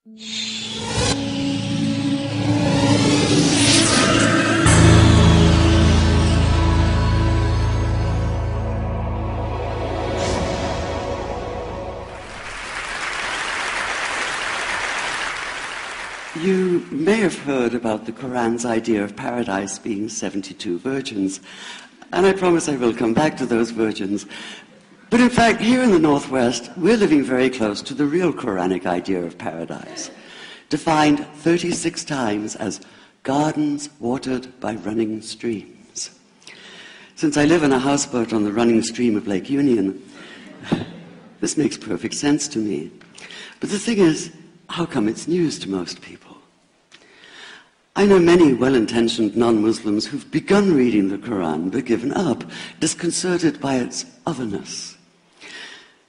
You may have heard about the Quran's idea of paradise being 72 virgins, and I promise I will come back to those virgins. But in fact, here in the Northwest, we're living very close to the real Quranic idea of paradise, defined 36 times as gardens watered by running streams. Since I live in a houseboat on the running stream of Lake Union, this makes perfect sense to me. But the thing is, how come it's news to most people? I know many well-intentioned non-Muslims who've begun reading the Quran but given up, disconcerted by its otherness.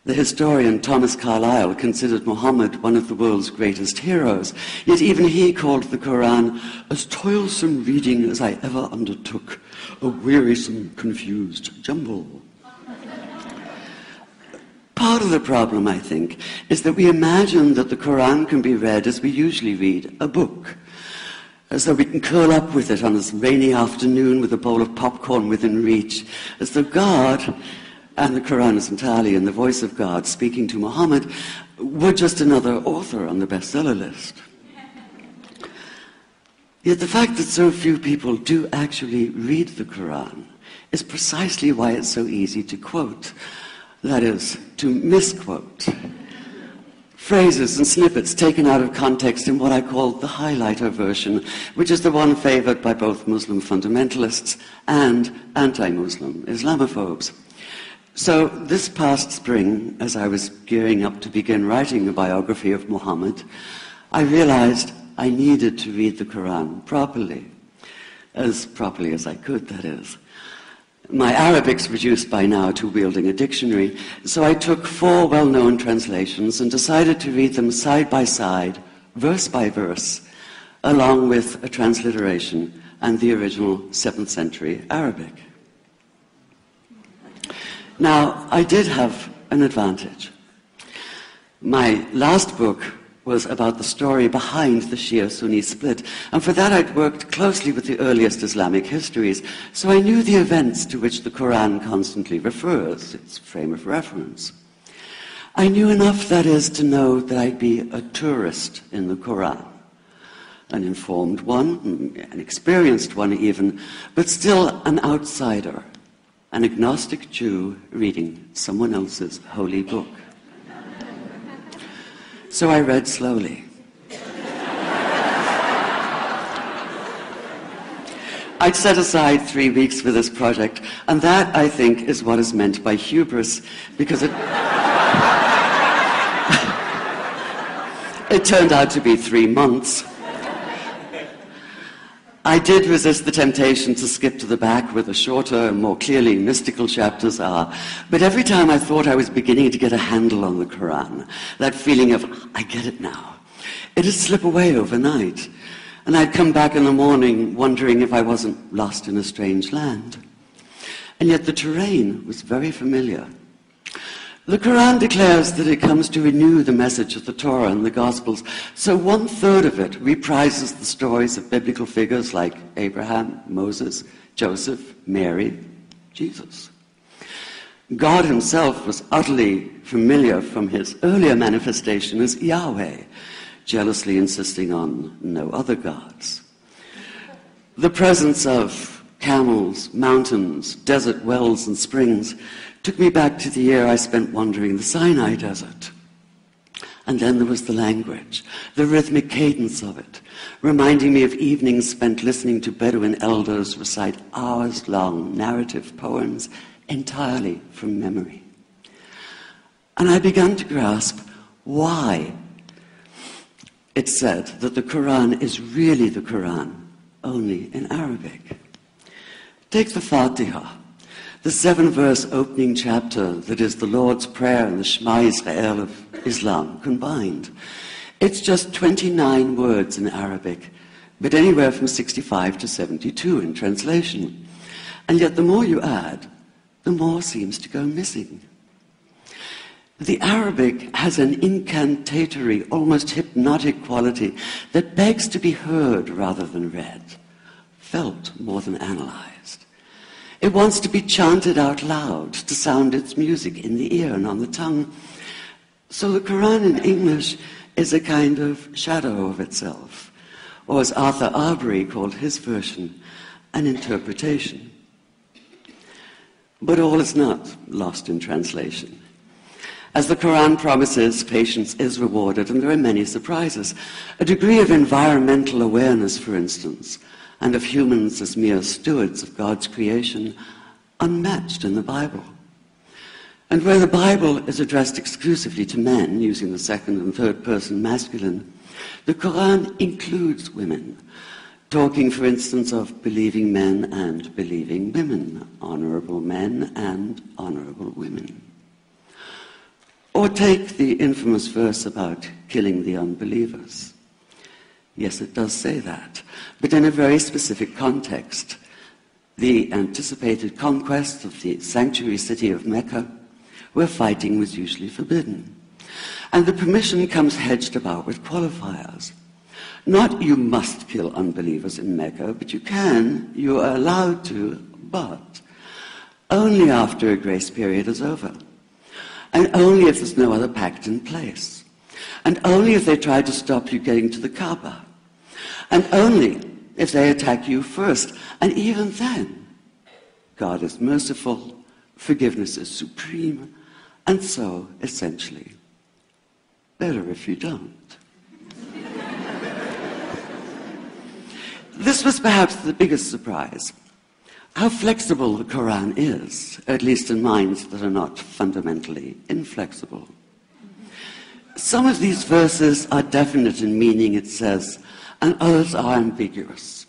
The historian Thomas Carlyle considered Muhammad one of the world's greatest heroes, yet even he called the Quran as toilsome reading as I ever undertook, a wearisome, confused jumble. Part of the problem, I think, is that we imagine that the Quran can be read as we usually read a book, as though we can curl up with it on a rainy afternoon with a bowl of popcorn within reach, as though God, and the Quran is entirely in the voice of God speaking to Muhammad, were just another author on the bestseller list. Yet the fact that so few people do actually read the Quran is precisely why it's so easy to quote. That is, to misquote. Phrases and snippets taken out of context in what I call the highlighter version, which is the one favored by both Muslim fundamentalists and anti-Muslim Islamophobes. So this past spring, as I was gearing up to begin writing a biography of Muhammad, I realized I needed to read the Quran properly as I could, that is. My Arabic's reduced by now to wielding a dictionary, so I took 4 well-known translations and decided to read them side by side, verse by verse, along with a transliteration and the original 7th century Arabic. Now, I did have an advantage. My last book was about the story behind the Shia-Sunni split, and for that I'd worked closely with the earliest Islamic histories, so I knew the events to which the Quran constantly refers, its frame of reference. I knew enough, that is, to know that I'd be a tourist in the Quran, an informed one, an experienced one even, but still an outsider, an agnostic Jew reading someone else's holy book. So I read slowly. I'd set aside 3 weeks for this project, and that, I think, is what is meant by hubris, because it turned out to be 3 months. I did resist the temptation to skip to the back where the shorter and more clearly mystical chapters are, but every time I thought I was beginning to get a handle on the Quran, that feeling of, I get it now, it'd slip away overnight, and I'd come back in the morning wondering if I wasn't lost in a strange land. And yet the terrain was very familiar. The Quran declares that it comes to renew the message of the Torah and the Gospels, so 1/3 of it reprises the stories of biblical figures like Abraham, Moses, Joseph, Mary, Jesus. God himself was utterly familiar from his earlier manifestation as Yahweh, jealously insisting on no other gods. The presence of camels, mountains, desert wells and springs took me back to the year I spent wandering the Sinai desert. And then there was the language, the rhythmic cadence of it, reminding me of evenings spent listening to Bedouin elders recite hours-long narrative poems entirely from memory. And I began to grasp why it said that the Quran is really the Quran, only in Arabic. Take the Fatiha, the 7-verse opening chapter that is the Lord's Prayer and the Shema Israel of Islam combined. It's just 29 words in Arabic, but anywhere from 65 to 72 in translation. And yet the more you add, the more seems to go missing. The Arabic has an incantatory, almost hypnotic quality that begs to be heard rather than read, felt more than analyzed. It wants to be chanted out loud, to sound its music in the ear and on the tongue. So the Quran in English is a kind of shadow of itself, or as Arthur Arbery called his version, an interpretation. But all is not lost in translation. As the Quran promises, patience is rewarded, and there are many surprises. A degree of environmental awareness, for instance, and of humans as mere stewards of God's creation, unmatched in the Bible. And where the Bible is addressed exclusively to men, using the second and third person masculine, the Quran includes women, talking, for instance, of believing men and believing women, honorable men and honorable women. Or take the infamous verse about killing the unbelievers. Yes, it does say that, but in a very specific context. The anticipated conquest of the sanctuary city of Mecca, where fighting was usually forbidden. And the permission comes hedged about with qualifiers. Not you must kill unbelievers in Mecca, but you are allowed to, but only after a grace period is over. And only if there's no other pact in place. And only if they try to stop you getting to the Kaaba. And only if they attack you first. And even then, God is merciful, forgiveness is supreme, and so, essentially, better if you don't. This was perhaps the biggest surprise. How flexible the Quran is, at least in minds that are not fundamentally inflexible. Some of these verses are definite in meaning, it says, and others are ambiguous.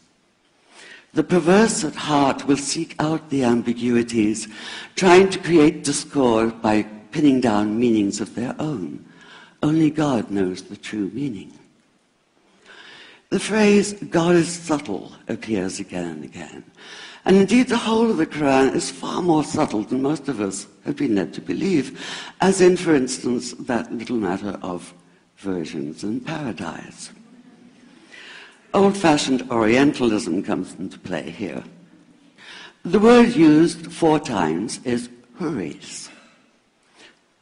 The perverse at heart will seek out the ambiguities, trying to create discord by pinning down meanings of their own. Only God knows the true meaning. The phrase, God is subtle, appears again and again. And indeed, the whole of the Quran is far more subtle than most of us have been led to believe, as in, for instance, that little matter of virgins in paradise. Old-fashioned Orientalism comes into play here. The word used 4 times is huris,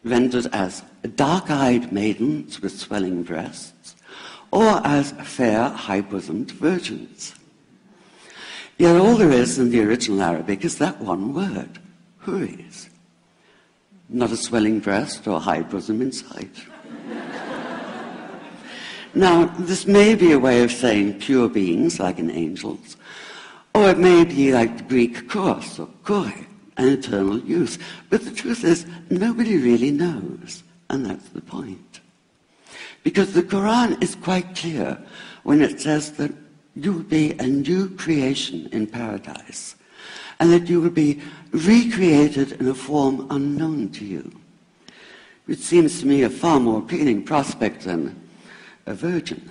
rendered as dark-eyed maidens with swelling breasts, or as fair, high-bosomed virgins. Yet all there is in the original Arabic is that one word, huris. Not a swelling breast or high bosom in sight. Now, this may be a way of saying pure beings, like in angels, or it may be like the Greek kouros or kore, an eternal youth. But the truth is, nobody really knows, and that's the point. Because the Quran is quite clear when it says that you will be a new creation in paradise, and that you will be recreated in a form unknown to you, which seems to me a far more appealing prospect than a virgin.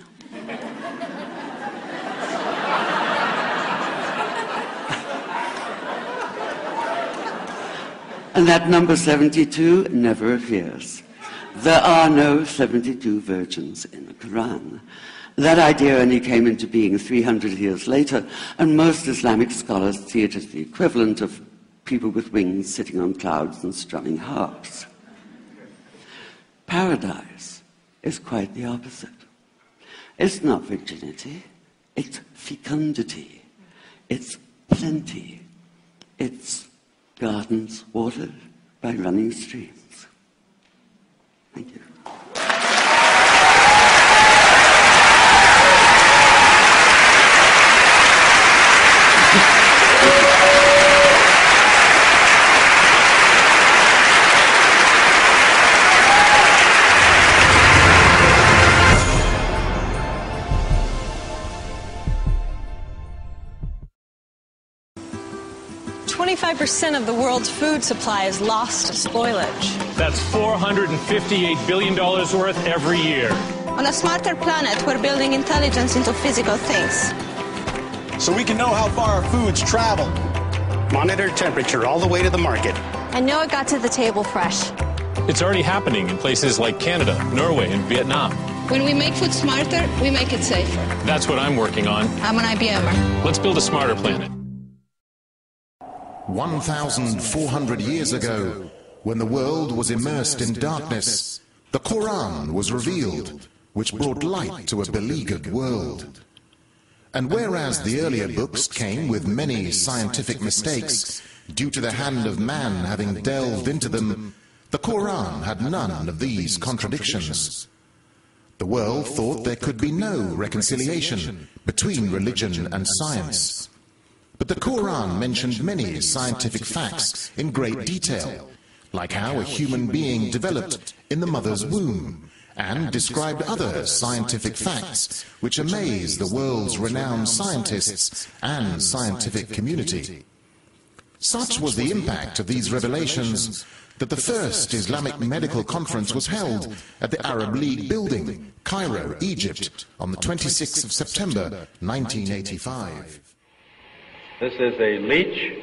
And that number 72 never appears. There are no 72 virgins in the Quran. That idea only came into being 300 years later, and most Islamic scholars see it as the equivalent of people with wings sitting on clouds and strumming harps. Paradise is quite the opposite. It's not virginity, it's fecundity, it's plenty, it's gardens watered by running streams. Thank you. 25% of the world's food supply is lost to spoilage. That's $458 billion worth every year. On a smarter planet, we're building intelligence into physical things. So we can know how far our foods travel. Monitor temperature all the way to the market. I know it got to the table fresh. It's already happening in places like Canada, Norway, and Vietnam. When we make food smarter, we make it safer. That's what I'm working on. I'm an IBMer. Let's build a smarter planet. 1,400 years ago, when the world was immersed in darkness, the Quran was revealed, which brought light to a beleaguered world. And whereas the earlier books came with many scientific mistakes, due to the hand of man having delved into them, the Quran had none of these contradictions. The world thought there could be no reconciliation between religion and science. But the Quran mentioned many scientific facts in great detail, like how a human being developed in the mother's womb, and described other scientific facts which amaze the world's renowned scientists and scientific community. Such was the impact of these revelations that the first Islamic medical conference was held at the Arab League building, Cairo, Egypt, on the 26th of September, 1985. This is a leech,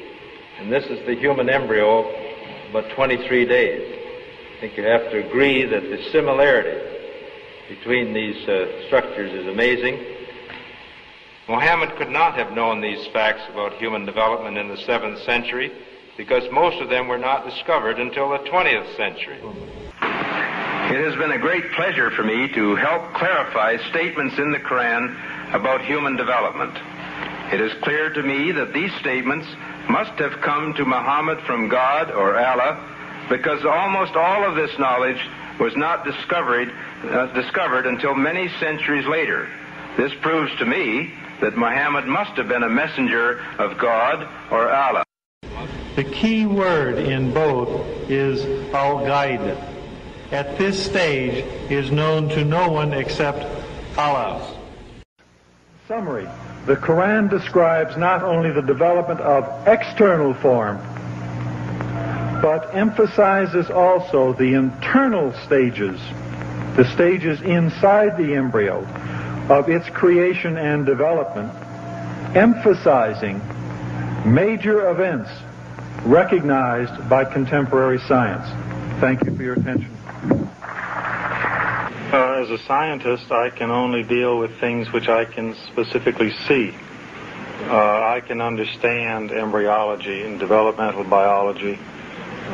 and this is the human embryo, about 23 days. I think you have to agree that the similarity between these structures is amazing. Muhammad could not have known these facts about human development in the 7th century because most of them were not discovered until the 20th century. It has been a great pleasure for me to help clarify statements in the Quran about human development. It is clear to me that these statements must have come to Muhammad from God or Allah, because almost all of this knowledge was not discovered until many centuries later. This proves to me that Muhammad must have been a messenger of God or Allah. The key word in both is al-Ghaib. At this stage is known to no one except Allah. Summary. The Quran describes not only the development of external form, but emphasizes also the internal stages, the stages inside the embryo of its creation and development, emphasizing major events recognized by contemporary science. Thank you for your attention. As a scientist, I can only deal with things which I can specifically see. I can understand embryology and developmental biology.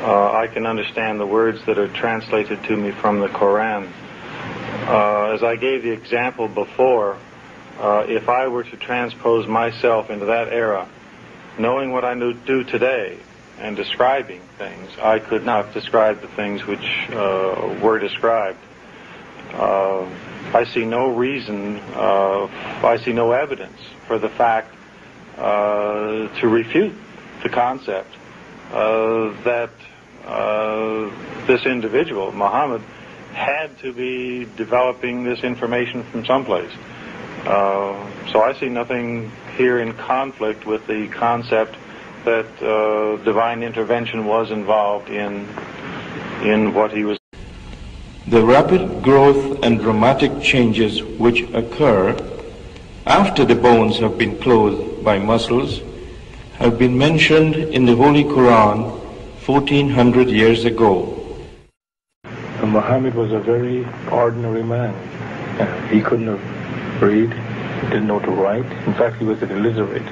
I can understand the words that are translated to me from the Quran. As I gave the example before, if I were to transpose myself into that era, knowing what I do today and describing things, I could not describe the things which were described. I see no reason, I see no evidence for the fact to refute the concept that this individual, Muhammad, had to be developing this information from someplace. So I see nothing here in conflict with the concept that divine intervention was involved in what he was. The rapid growth and dramatic changes which occur after the bones have been clothed by muscles have been mentioned in the Holy Quran 1400 years ago. Muhammad was a very ordinary man. He couldn't have read, he didn't know to write. In fact, he was illiterate.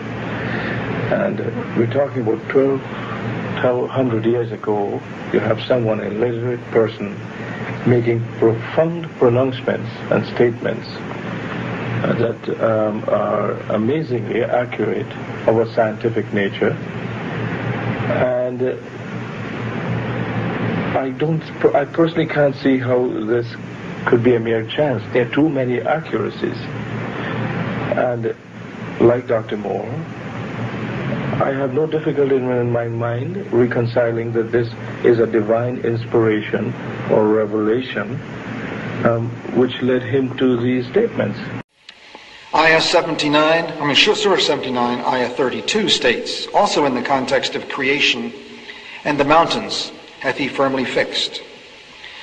And we're talking about 1200 years ago. You have someone, a illiterate person, making profound pronouncements and statements that are amazingly accurate of a scientific nature. And I personally can't see how this could be a mere chance. There are too many accuracies. And like Dr. Moore, I have no difficulty in my mind reconciling that this is a divine inspiration or revelation which led him to these statements. Surah 79, Ayah 32 states, also in the context of creation, and the mountains hath he firmly fixed.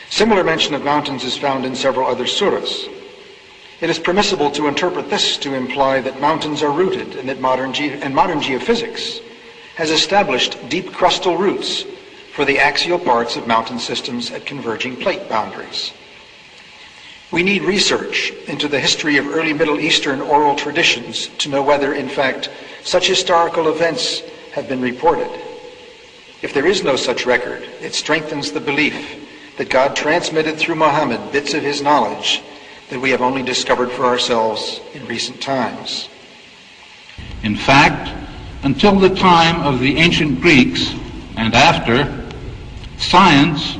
Similar mention of mountains is found in several other surahs. It is permissible to interpret this to imply that mountains are rooted and that modern geophysics has established deep crustal roots for the axial parts of mountain systems at converging plate boundaries. We need research into the history of early Middle Eastern oral traditions to know whether, in fact, such historical events have been reported. If there is no such record, it strengthens the belief that God transmitted through Muhammad bits of his knowledge that we have only discovered for ourselves in recent times. In fact, until the time of the ancient Greeks and after, science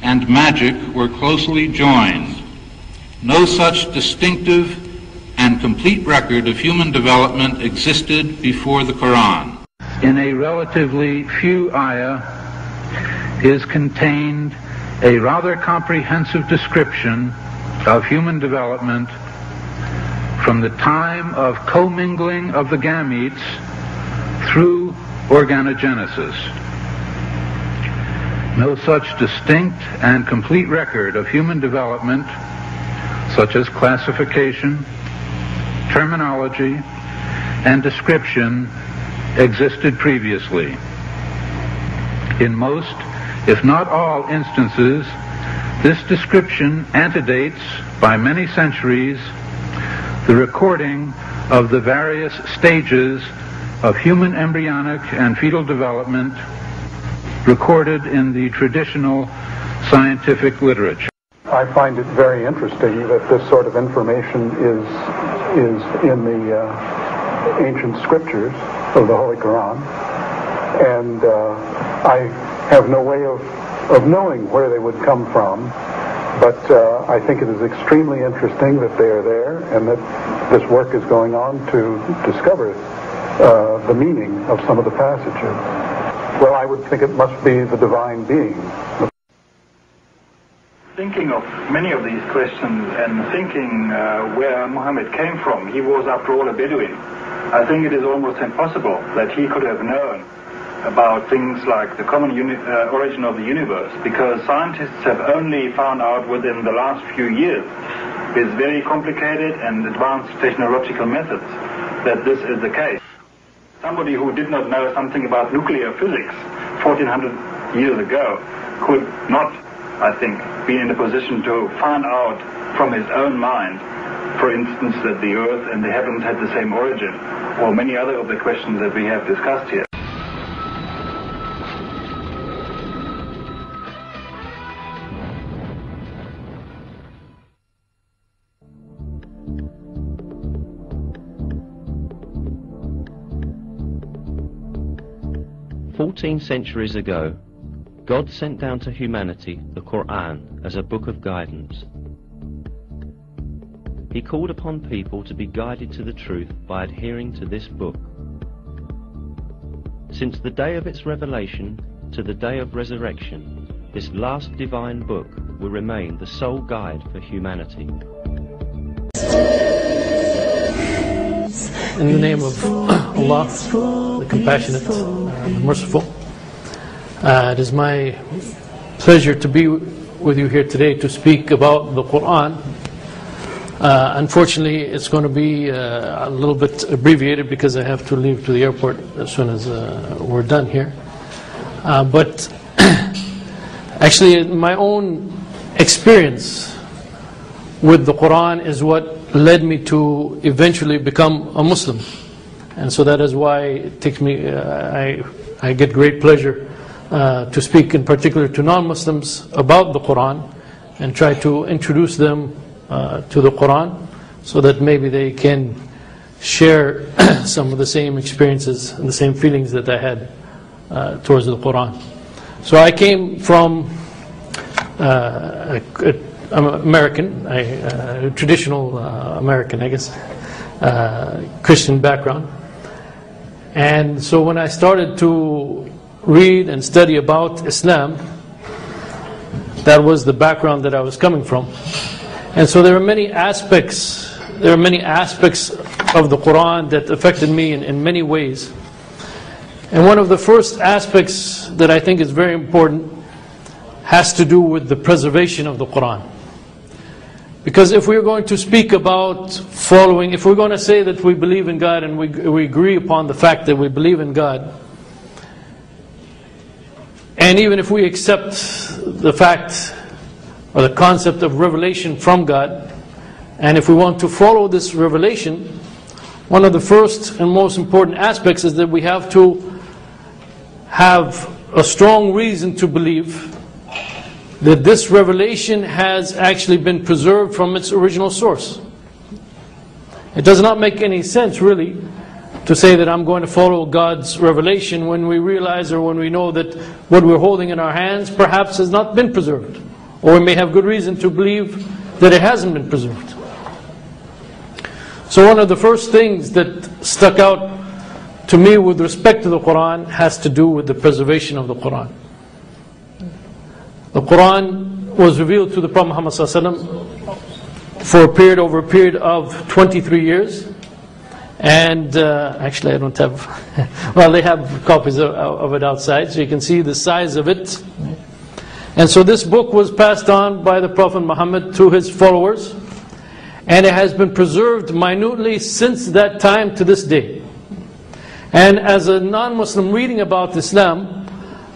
and magic were closely joined. No such distinctive and complete record of human development existed before the Quran. In a relatively few ayah is contained a rather comprehensive description of human development from the time of commingling of the gametes through organogenesis. No such distinct and complete record of human development, such as classification, terminology, and description, existed previously. In most, if not all instances, this description antedates by many centuries the recording of the various stages of human embryonic and fetal development recorded in the traditional scientific literature. I find it very interesting that this sort of information is in the ancient scriptures of the Holy Quran, and I have no way of knowing where they would come from, but I think it is extremely interesting that they are there and that this work is going on to discover the meaning of some of the passages. Well, I would think it must be the divine being. Thinking of many of these questions and thinking where Muhammad came from, he was after all a Bedouin. I think it is almost impossible that he could have known about things like the common origin of the universe, because scientists have only found out within the last few years, with very complicated and advanced technological methods, that this is the case. Somebody who did not know something about nuclear physics 1400 years ago could not, I think, be in a position to find out from his own mind, for instance, that the earth and the heavens had the same origin, or many other of the questions that we have discussed here. "14 centuries ago, God sent down to humanity the Quran as a book of guidance. He called upon people to be guided to the truth by adhering to this book. Since the day of its revelation to the day of resurrection, this last divine book will remain the sole guide for humanity." In the name of Allah, the Compassionate, the Merciful, it is my pleasure to be with you here today to speak about the Quran. Unfortunately, it's going to be a little bit abbreviated because I have to leave to the airport as soon as we're done here. But actually, my own experience with the Quran is what led me to eventually become a Muslim. And so that is why it takes me, I get great pleasure to speak in particular to non-Muslims about the Quran and try to introduce them to the Quran so that maybe they can share some of the same experiences and the same feelings that I had towards the Quran. So I came from I'm American, traditional American, I guess, Christian background. And so when I started to read and study about Islam, that was the background that I was coming from. And so there are many aspects of the Quran that affected me in many ways. And one of the first aspects that I think is very important has to do with the preservation of the Quran. Because if we're going to speak about following, if we're going to say that we believe in God and we agree upon the fact that we believe in God, And even if we accept the fact or the concept of revelation from God, and if we want to follow this revelation, one of the first and most important aspects is that we have to have a strong reason to believe that this revelation has actually been preserved from its original source. It does not make any sense, really, to say that I'm going to follow God's revelation when we realize or when we know that what we're holding in our hands perhaps has not been preserved. Or we may have good reason to believe that it hasn't been preserved. So one of the first things that stuck out to me with respect to the Quran has to do with the preservation of the Quran. The Quran was revealed to the Prophet Muhammad ﷺ for over a period of 23 years. And actually I don't have, well, they have copies of it outside, so you can see the size of it. And so this book was passed on by the Prophet Muhammad to his followers, and it has been preserved minutely since that time to this day. And as a non-Muslim reading about Islam,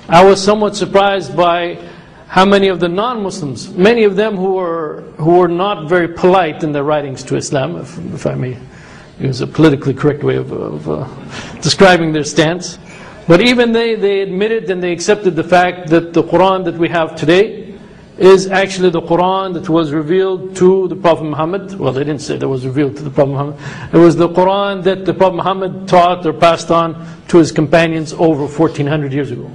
I was somewhat surprised by how many of the non-Muslims, many of them who were not very polite in their writings to Islam, if I may use a politically correct way of describing their stance. But even they admitted and they accepted the fact that the Quran that we have today is actually the Quran that was revealed to the Prophet Muhammad. Well, they didn't say that was revealed to the Prophet Muhammad. It was the Quran that the Prophet Muhammad taught or passed on to his companions over 1400 years ago.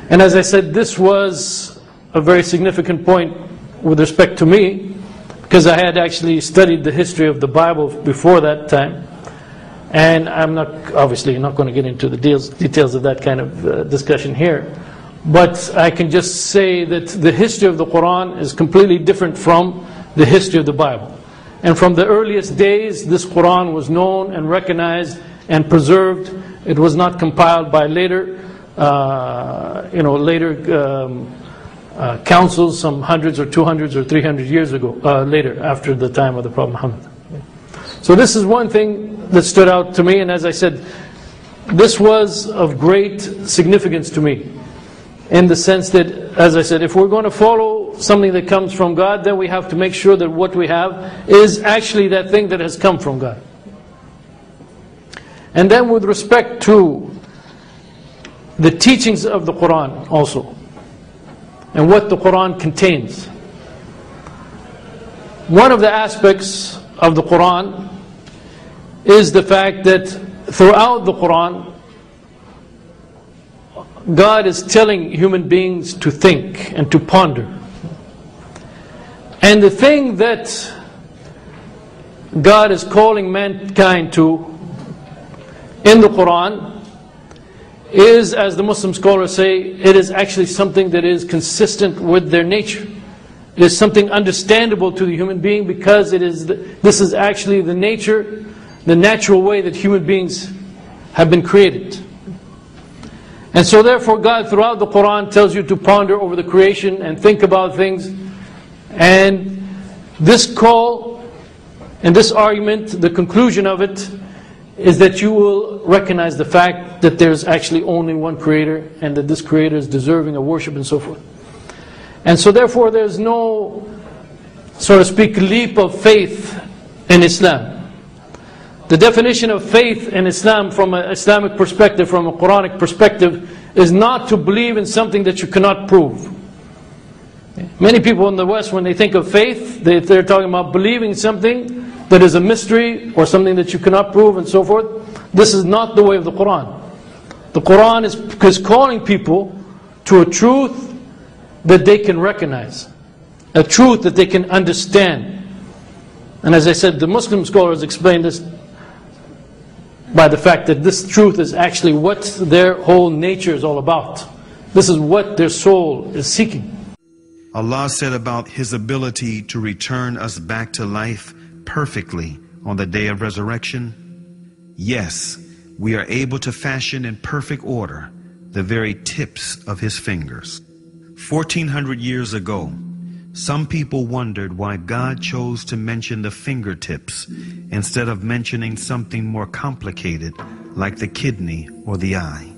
And as I said, this was a very significant point with respect to me, because I had actually studied the history of the Bible before that time. And I'm obviously not going to get into the details of that kind of discussion here. But I can just say that the history of the Quran is completely different from the history of the Bible. And from the earliest days, this Quran was known and recognized and preserved. It was not compiled by later councils, some hundreds or 200s or 300 years ago, later, after the time of the Prophet Muhammad. So this is one thing that stood out to me, and as I said, this was of great significance to me, in the sense that, as I said, if we're going to follow something that comes from God, then we have to make sure that what we have is actually that thing that has come from God. And then with respect to the teachings of the Quran also, and what the Quran contains. One of the aspects of the Quran is the fact that throughout the Quran, God is telling human beings to think and to ponder. And the thing that God is calling mankind to in the Quran is, as the Muslim scholars say, it is actually something that is consistent with their nature. It is something understandable to the human being, because this is actually the nature, the natural way that human beings have been created. And so therefore God throughout the Quran tells you to ponder over the creation and think about things. And this call and this argument, the conclusion of it, is that you will recognize the fact that there's actually only one Creator, and that this Creator is deserving of worship and so forth. And so therefore there's no, so to speak, leap of faith in Islam. The definition of faith in Islam from an Islamic perspective, from a Quranic perspective, is not to believe in something that you cannot prove. Many people in the West, when they think of faith, they're talking about believing something that is a mystery or something that you cannot prove and so forth. This is not the way of the Quran. The Quran is calling people to a truth that they can recognize, a truth that they can understand. And as I said, the Muslim scholars explain this by the fact that this truth is actually what their whole nature is all about. This is what their soul is seeking. Allah said about His ability to return us back to life perfectly on the day of resurrection, yes, we are able to fashion in perfect order the very tips of His fingers. 1400 years ago, some people wondered why God chose to mention the fingertips instead of mentioning something more complicated like the kidney or the eye.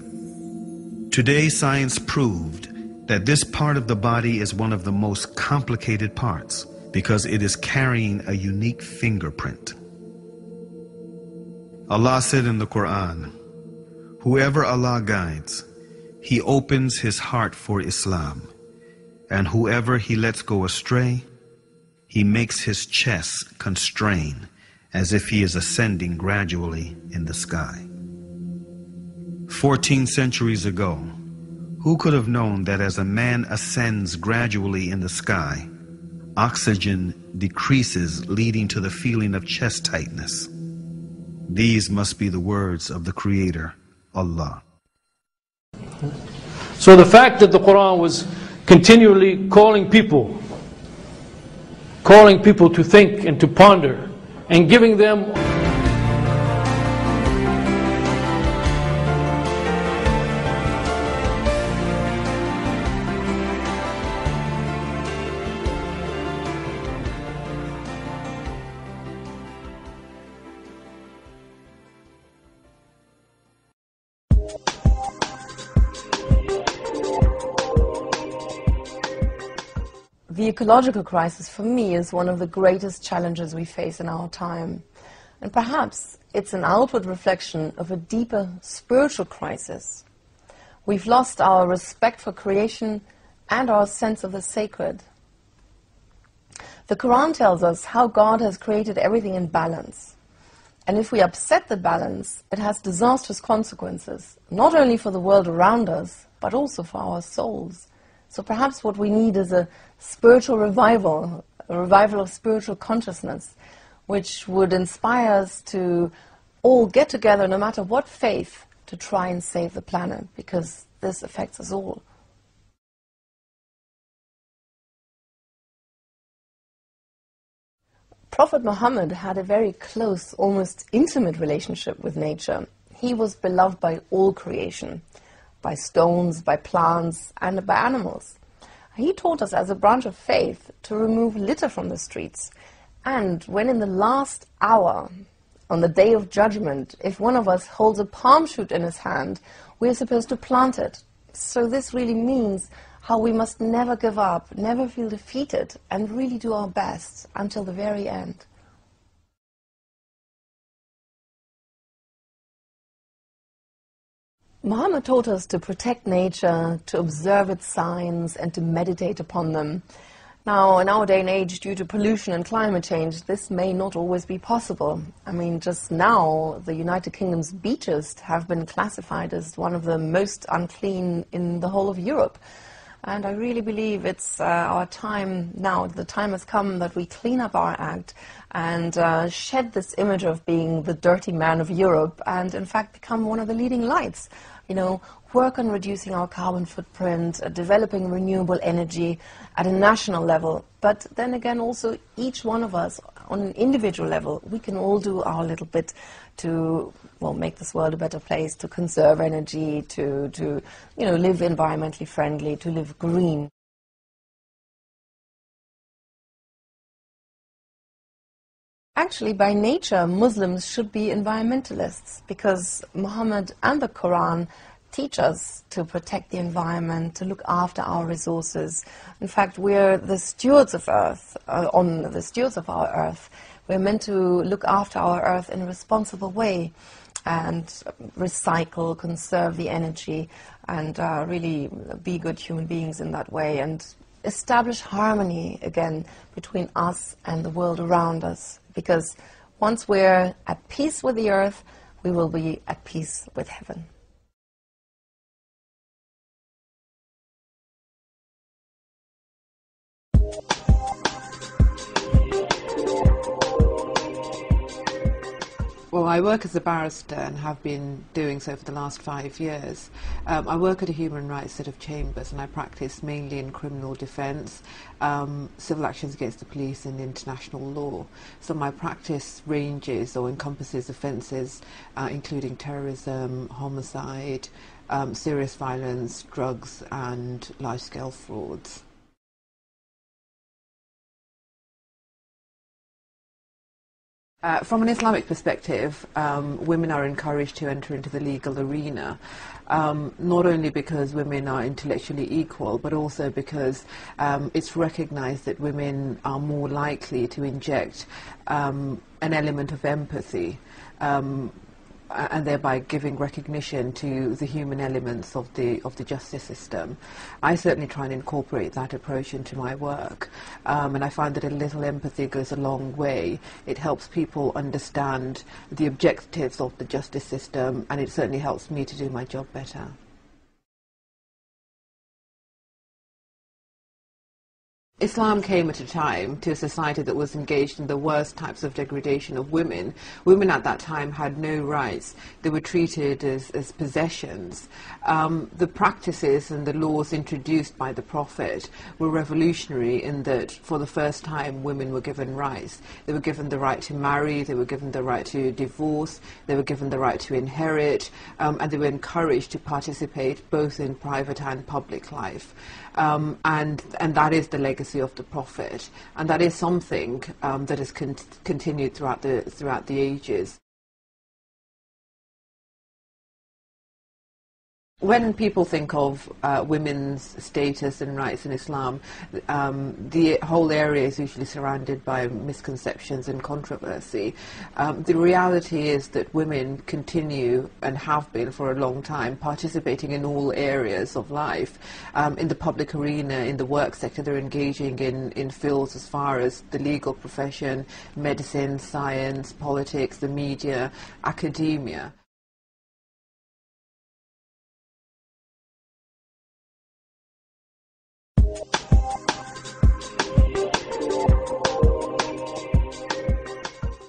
Today, science proved that this part of the body is one of the most complicated parts because it is carrying a unique fingerprint. Allah said in the Quran, "Whoever Allah guides, He opens his heart for Islam, and whoever He lets go astray, He makes his chest constrain as if he is ascending gradually in the sky." 14 centuries ago, who could have known that as a man ascends gradually in the sky, oxygen decreases, leading to the feeling of chest tightness? These must be the words of the Creator, Allah. So the fact that the Quran was continually calling people to think and to ponder, and giving them The ecological crisis, for me, is one of the greatest challenges we face in our time. And perhaps it's an outward reflection of a deeper spiritual crisis. We've lost our respect for creation and our sense of the sacred. The Quran tells us how God has created everything in balance. And if we upset the balance, it has disastrous consequences, not only for the world around us, but also for our souls. So perhaps what we need is a spiritual revival, a revival of spiritual consciousness, which would inspire us to all get together, no matter what faith, to try and save the planet, because this affects us all. Prophet Muhammad had a very close, almost intimate relationship with nature. He was beloved by all creation, by stones, by plants, and by animals. He taught us as a branch of faith to remove litter from the streets. And when in the last hour, on the day of judgment, if one of us holds a palm shoot in his hand, we are supposed to plant it. So this really means how we must never give up, never feel defeated, and really do our best until the very end. Muhammad taught us to protect nature, to observe its signs, and to meditate upon them. Now, in our day and age, due to pollution and climate change, this may not always be possible. I mean, just now, the United Kingdom's beaches have been classified as one of the most unclean in the whole of Europe. And I really believe it's our time now, the time has come that we clean up our act and shed this image of being the dirty man of Europe and, in fact, become one of the leading lights. You know, work on reducing our carbon footprint, developing renewable energy at a national level. But then again, also each one of us on an individual level, we can all do our little bit to, well, make this world a better place, to conserve energy, to you know, live environmentally friendly, to live green. Actually, by nature, Muslims should be environmentalists because Muhammad and the Quran teach us to protect the environment, to look after our resources. In fact, we're the stewards of Earth, the stewards of our Earth. We're meant to look after our Earth in a responsible way and recycle, conserve the energy, and really be good human beings in that way, and establish harmony again between us and the world around us. Because once we're at peace with the earth, we will be at peace with heaven. Well, I work as a barrister and have been doing so for the last 5 years. I work at a human rights set of chambers and I practice mainly in criminal defence, civil actions against the police and international law. So my practice ranges or encompasses offences including terrorism, homicide, serious violence, drugs and large-scale frauds. From an Islamic perspective, women are encouraged to enter into the legal arena, not only because women are intellectually equal, but also because it's recognized that women are more likely to inject an element of empathy, and thereby giving recognition to the human elements of the justice system. I certainly try and incorporate that approach into my work, and I find that a little empathy goes a long way. It helps people understand the objectives of the justice system, and it certainly helps me to do my job better. Islam came at a time to a society that was engaged in the worst types of degradation of women. Women at that time had no rights. They were treated as possessions. The practices and the laws introduced by the Prophet were revolutionary in that for the first time women were given rights. They were given the right to marry, they were given the right to divorce, they were given the right to inherit, and they were encouraged to participate both in private and public life. And that is the legacy of the Prophet, and that is something that has continued throughout the ages. When people think of women's status and rights in Islam, the whole area is usually surrounded by misconceptions and controversy. The reality is that women continue, and have been for a long time, participating in all areas of life. In the public arena, in the work sector, they're engaging in fields as far as the legal profession, medicine, science, politics, the media, academia.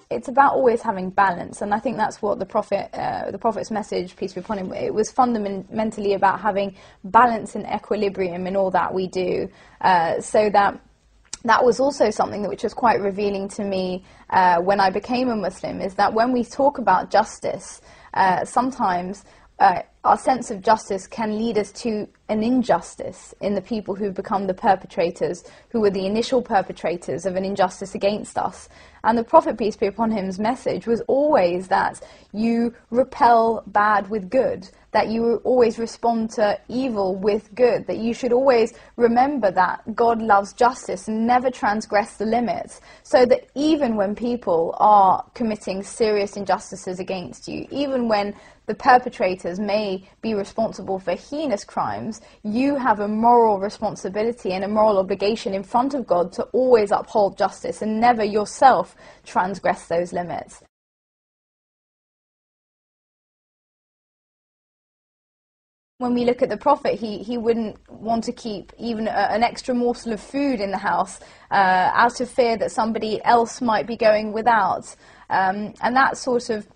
It's about always having balance, and I think that's what the Prophet's message, peace be upon him, it was fundamentally about having balance and equilibrium in all that we do, so that was also something which was quite revealing to me when I became a Muslim, is that when we talk about justice, sometimes our sense of justice can lead us to an injustice in the people who become the perpetrators, who were the initial perpetrators of an injustice against us. And the Prophet, peace be upon him's message was always that you repel bad with good, that you always respond to evil with good, that you should always remember that God loves justice and never transgress the limits, so that even when people are committing serious injustices against you, even when the perpetrators may be responsible for heinous crimes, you have a moral responsibility and a moral obligation in front of God to always uphold justice and never yourself transgress those limits. When we look at the Prophet, he wouldn't want to keep even an extra morsel of food in the house out of fear that somebody else might be going without. And that sort of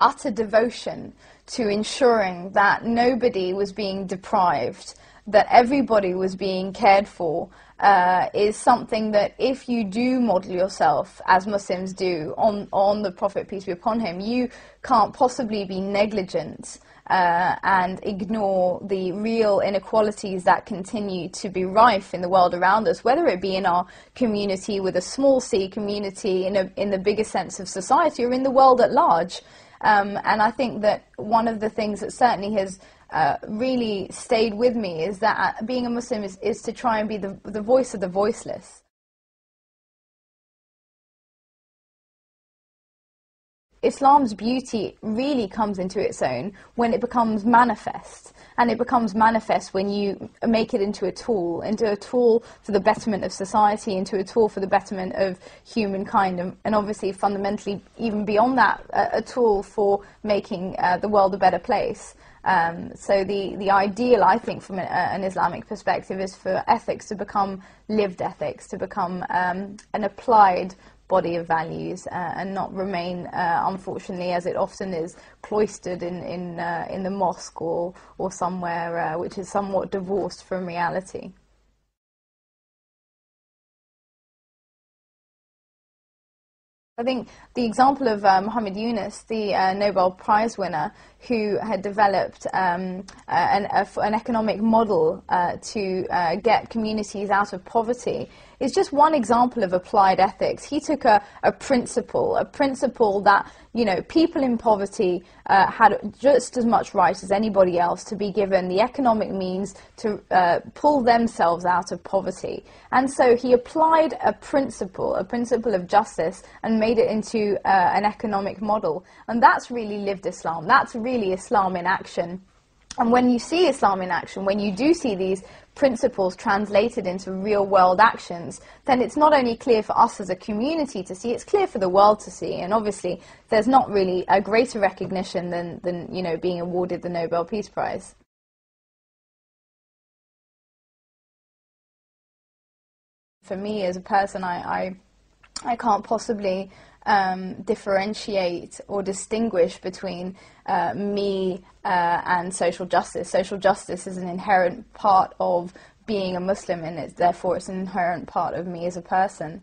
utter devotion to ensuring that nobody was being deprived, that everybody was being cared for, is something that if you do model yourself, as Muslims do, on the Prophet, peace be upon him, you can't possibly be negligent and ignore the real inequalities that continue to be rife in the world around us, whether it be in our community with a small c community, in the bigger sense of society, or in the world at large. And I think that one of the things that certainly has really stayed with me is that being a Muslim is to try and be the voice of the voiceless. Islam's beauty really comes into its own when it becomes manifest, and it becomes manifest when you make it into a tool for the betterment of society, into a tool for the betterment of humankind, and obviously fundamentally even beyond that, a tool for making the world a better place. So the ideal, I think, from an Islamic perspective, is for ethics to become lived ethics, to become an applied body of values, and not remain, unfortunately, as it often is, cloistered in the mosque or somewhere which is somewhat divorced from reality. I think the example of Muhammad Yunus, the Nobel Prize winner, who had developed an economic model to get communities out of poverty, is just one example of applied ethics. He took a principle that, you know, people in poverty had just as much right as anybody else to be given the economic means to pull themselves out of poverty. And so he applied a principle of justice, and made it into an economic model. And that's really lived Islam. That's really Islam in action. And when you see Islam in action, when you do see these principles translated into real-world actions, then it's not only clear for us as a community to see, it's clear for the world to see. And obviously, there's not really a greater recognition than you know, being awarded the Nobel Peace Prize. For me as a person, I can't possibly differentiate or distinguish between me and social justice. Social justice is an inherent part of being a Muslim, and therefore it's an inherent part of me as a person.